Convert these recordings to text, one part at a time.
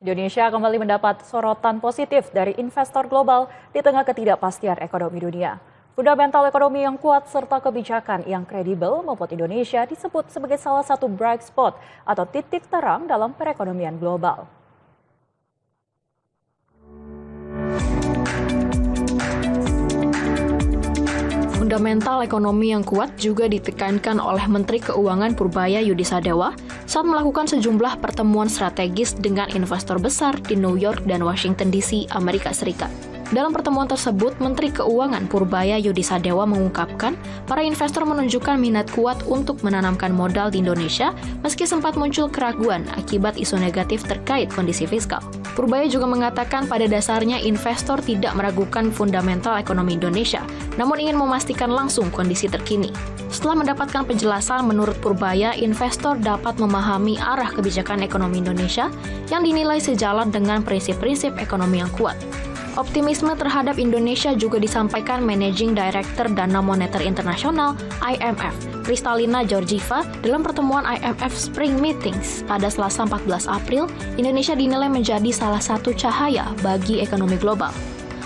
Indonesia kembali mendapat sorotan positif dari investor global di tengah ketidakpastian ekonomi dunia. Fundamental ekonomi yang kuat serta kebijakan yang kredibel membuat Indonesia disebut sebagai salah satu bright spot atau titik terang dalam perekonomian global. Fundamental ekonomi yang kuat juga ditekankan oleh Menteri Keuangan Purbaya Yudisadewa saat melakukan sejumlah pertemuan strategis dengan investor besar di New York dan Washington DC, Amerika Serikat. Dalam pertemuan tersebut, Menteri Keuangan Purbaya Yudisadewa mengungkapkan para investor menunjukkan minat kuat untuk menanamkan modal di Indonesia meski sempat muncul keraguan akibat isu negatif terkait kondisi fiskal. Purbaya juga mengatakan pada dasarnya investor tidak meragukan fundamental ekonomi Indonesia, namun ingin memastikan langsung kondisi terkini. Setelah mendapatkan penjelasan, menurut Purbaya, investor dapat memahami arah kebijakan ekonomi Indonesia yang dinilai sejalan dengan prinsip-prinsip ekonomi yang kuat. Optimisme terhadap Indonesia juga disampaikan Managing Director Dana Moneter Internasional (IMF), Kristalina Georgieva, dalam pertemuan IMF Spring Meetings pada Selasa 14 April. Indonesia dinilai menjadi salah satu cahaya bagi ekonomi global.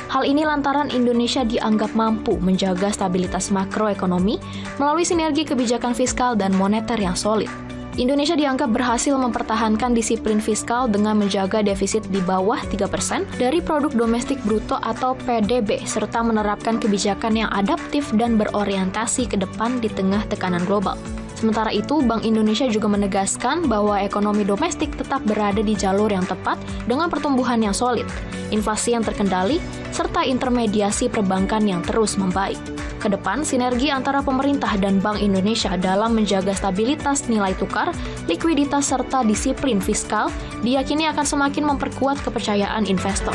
Hal ini lantaran Indonesia dianggap mampu menjaga stabilitas makroekonomi melalui sinergi kebijakan fiskal dan moneter yang solid. Indonesia dianggap berhasil mempertahankan disiplin fiskal dengan menjaga defisit di bawah 3% dari produk domestik bruto atau PDB, serta menerapkan kebijakan yang adaptif dan berorientasi ke depan di tengah tekanan global. Sementara itu, Bank Indonesia juga menegaskan bahwa ekonomi domestik tetap berada di jalur yang tepat dengan pertumbuhan yang solid, inflasi yang terkendali, serta intermediasi perbankan yang terus membaik. Kedepan, sinergi antara pemerintah dan Bank Indonesia dalam menjaga stabilitas nilai tukar, likuiditas, serta disiplin fiskal diyakini akan semakin memperkuat kepercayaan investor.